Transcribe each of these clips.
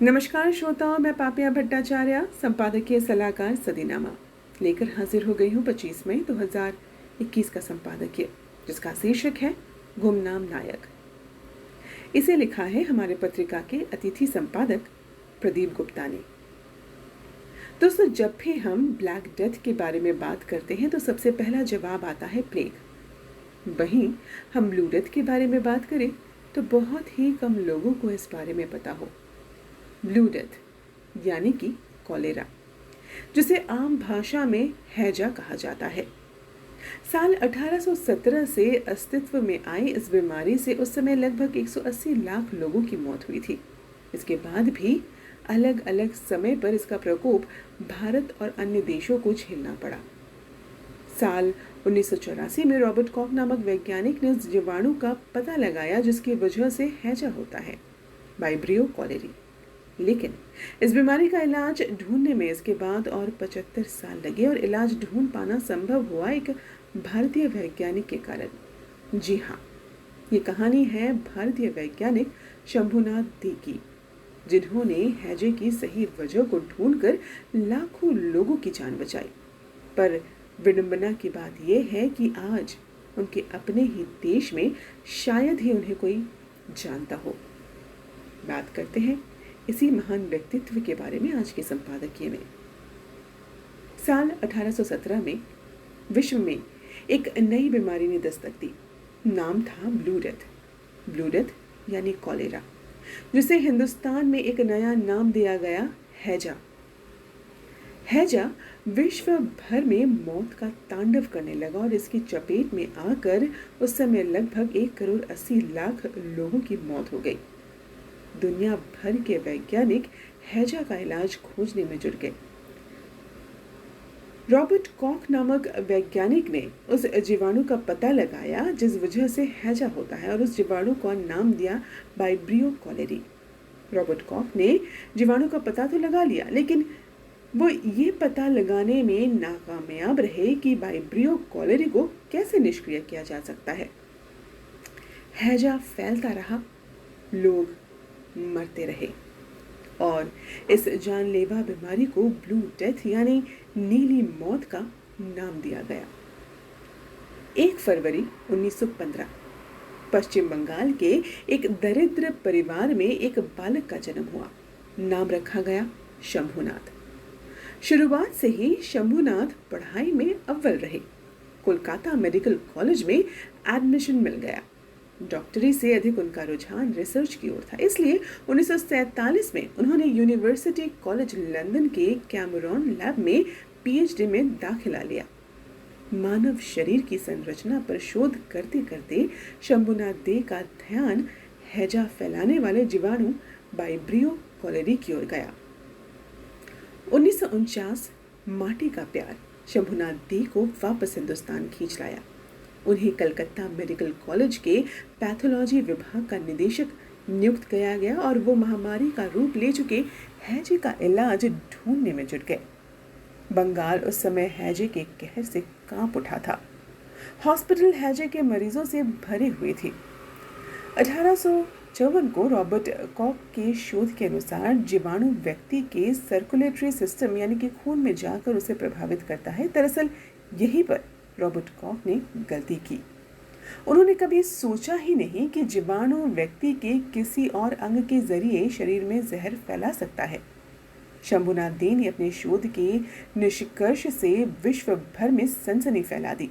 नमस्कार श्रोताओं, मैं पापिया भट्टाचार्य संपादकीय सलाहकार सदीनामा लेकर हाजिर हो गई हूँ 25 मई 2021 का संपादकीय, जिसका शीर्षक है गुमनाम नायक। इसे लिखा है हमारे पत्रिका के अतिथि संपादक प्रदीप गुप्ता ने। दोस्तों, जब भी हम ब्लैक डेथ के बारे में बात करते हैं तो सबसे पहला जवाब आता है प्लेग। वहीं हम ब्लू डेथ के बारे में बात करें तो बहुत ही कम लोगों को इस बारे में पता हो। ब्लू डेथ यानी कि कॉलेरा, जिसे आम भाषा में हैजा कहा जाता है। साल 1817 से अस्तित्व में आई इस बीमारी से उस समय लगभग 180 लाख लोगों की मौत हुई थी। इसके बाद भी अलग अलग समय पर इसका प्रकोप भारत और अन्य देशों को झेलना पड़ा। साल 1984 में रॉबर्ट कॉक नामक वैज्ञानिक ने उस जीवाणु का पता लगाया जिसकी वजह से हैजा होता है, वाइब्रियो कॉलेरी। लेकिन इस बीमारी का इलाज ढूंढने में इसके बाद और 75 साल लगे और इलाज ढूंढ पाना संभव हुआ एक भारतीय वैज्ञानिक के कारण। जी हाँ, ये कहानी है भारतीय वैज्ञानिक शंभुनाथ दे की, जिन्होंने हैजे की सही वजह को ढूंढकर लाखों लोगों की जान बचाई। पर विडंबना की बात यह है कि आज उनके अपने ही देश में शायद ही उन्हें कोई जानता हो। बात करते हैं इसी महान व्यक्तित्व के बारे में आज के संपादकीय में। साल 1817 में विश्व में एक नई बीमारी ने दस्तक दी। नाम था ब्लू डेथ। ब्लू डेथ यानी कॉलेरा, जिसे हिंदुस्तान में एक नया नाम दिया गया, हैजा। हैजा विश्व भर में मौत का तांडव करने लगा और इसकी चपेट में आकर उस समय लगभग 1,80,00,000 लोगों की मौत हो गई। दुनिया भर के वैज्ञानिक हैजा का इलाज खोजने में जुट गए। रॉबर्ट कॉक नामक वैज्ञानिक ने उस जीवाणु का पता लगाया जिस वजह से हैजा होता है और उस जीवाणु का नाम दिया वाइब्रियो कॉलेरी। रॉबर्ट कॉक ने जीवाणु का पता तो लगा लिया, लेकिन वो ये पता लगाने में नाकामयाब रहे कि वाइब्रियो कॉलेरी को कैसे निष्क्रिय किया जा सकता है। हैजा फैलता रहा, लोग मरते रहे और इस जानलेवा बीमारी को ब्लू डेथ यानी नीली मौत का नाम दिया गया। 1 फरवरी 1915 पश्चिम बंगाल के एक दरिद्र परिवार में एक बालक का जन्म हुआ। नाम रखा गया शंभुनाथ। शुरुआत से ही शंभुनाथ पढ़ाई में अव्वल रहे। कोलकाता मेडिकल कॉलेज में एडमिशन मिल गया। डॉक्टरी से अधिक उनका रुझान रिसर्च की ओर था, इसलिए 1947 में उन्होंने यूनिवर्सिटी कॉलेज लंदन के कैमरॉन लैब में पीएचडी में दाखिला लिया। मानव शरीर की संरचना पर शोध करते करते शंभुनाथ दे का ध्यान हैजा फैलाने वाले जीवाणु वाइब्रियो कॉलेरी की ओर गया। 1949 माटी का प्यार शंभुनाथ दे को वापस हिंदुस्तान खींच लाया। उन्हें कलकत्ता मेडिकल कॉलेज के पैथोलॉजी विभाग का निदेशक नियुक्त किया गया और वो महामारी का रूप ले चुके हैजे का इलाज ढूंढने में जुट गए। बंगाल उस समय हैजे के कहर से कांप उठा था। हॉस्पिटल हैजे के मरीजों से भरे हुए थे। 1854 को रॉबर्ट कॉक के शोध के अनुसार जीवाणु व्यक्ति के सर्कुलेटरी सिस्टम यानी कि खून में जाकर उसे प्रभावित करता है। दरअसल यहीं पर रॉबर्ट कॉक ने गलती की। उन्होंने कभी सोचा ही नहीं कि जीवाणु व्यक्ति के किसी और अंग के जरिए शरीर में जहर फैला सकता है। शंभुनाथ दे ने अपने शोध के निष्कर्ष से विश्व भर में सनसनी फैला दी।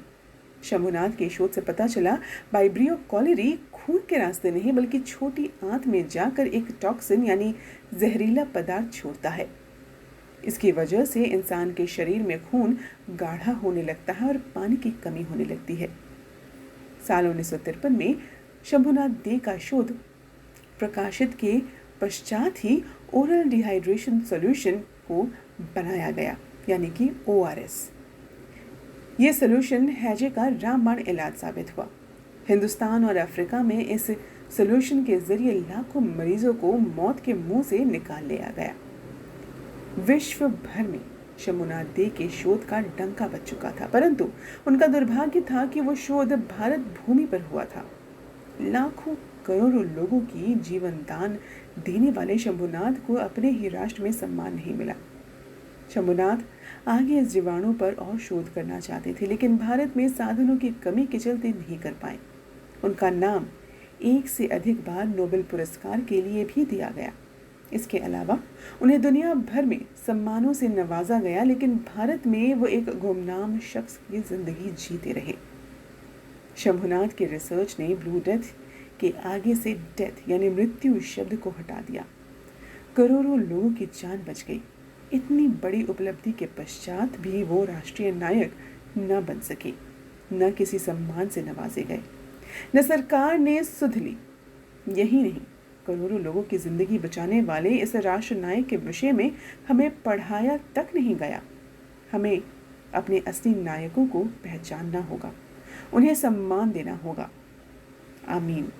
शंभुनाथ के शोध से पता चला वाइब्रियो कॉलेरी खून के रास्ते नहीं बल्कि छोटी आंत में जाकर एक टॉक्सिन यानी जहरीला पदार्थ छोड़ता है। इसकी वजह से इंसान के शरीर में खून गाढ़ा होने लगता है और पानी की कमी होने लगती है। साल 1953 में शंभुनाथ दे का शोध प्रकाशित के पश्चात ही ओरल डिहाइड्रेशन सॉल्यूशन को बनाया गया, यानी कि ORS। ये सॉल्यूशन हैजे का रामबाण इलाज साबित हुआ। हिंदुस्तान और अफ्रीका में इस सॉल्यूशन के जरिए लाखों मरीजों को मौत के मुंह से निकाल लिया गया। विश्व भर में शंभुनाथ दे के शोध का डंका बज चुका था, परंतु उनका दुर्भाग्य था कि वो शोध भारत भूमि पर हुआ था। लाखों करोड़ों लोगों की जीवन दान देने वाले शंभुनाथ को अपने ही राष्ट्र में सम्मान नहीं मिला। शंभुनाथ आगे इस जीवाणु पर और शोध करना चाहते थे, लेकिन भारत में साधनों की कमी के चलते नहीं कर पाए। उनका नाम 1 से अधिक बार नोबेल पुरस्कार के लिए भी दिया गया। इसके अलावा उन्हें दुनिया भर में सम्मानों से नवाजा गया, लेकिन भारत में वो एक गुमनाम शख्स की जिंदगी जीते रहे। शंभुनाथ की रिसर्च ने ब्लू डेथ के आगे से डेथ यानी मृत्यु शब्द को हटा दिया। करोड़ों लोगों की जान बच गई। इतनी बड़ी उपलब्धि के पश्चात भी वो राष्ट्रीय नायक न बन सके, न किसी सम्मान से नवाजे गए, न सरकार ने सुध ली। यही नहीं, करोड़ों लोगों की जिंदगी बचाने वाले इस राष्ट्र नायक के विषय में हमें पढ़ाया तक नहीं गया। हमें अपने असली नायकों को पहचानना होगा, उन्हें सम्मान देना होगा। आमीन।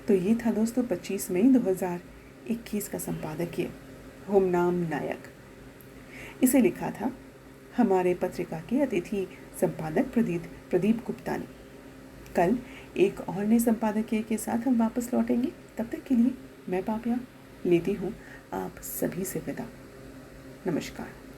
तो ये था दोस्तों 25 मई 2021 का संपादकीय गुमनाम नायक। इसे लिखा था हमारे पत्रिका के अतिथि संपादक प्रदीप गुप्ता ने। कल एक और नए संपादकीय के साथ हम वापस लौटेंगे। तब तक के लिए मैं पापिया लेती हूँ आप सभी से विदा। नमस्कार।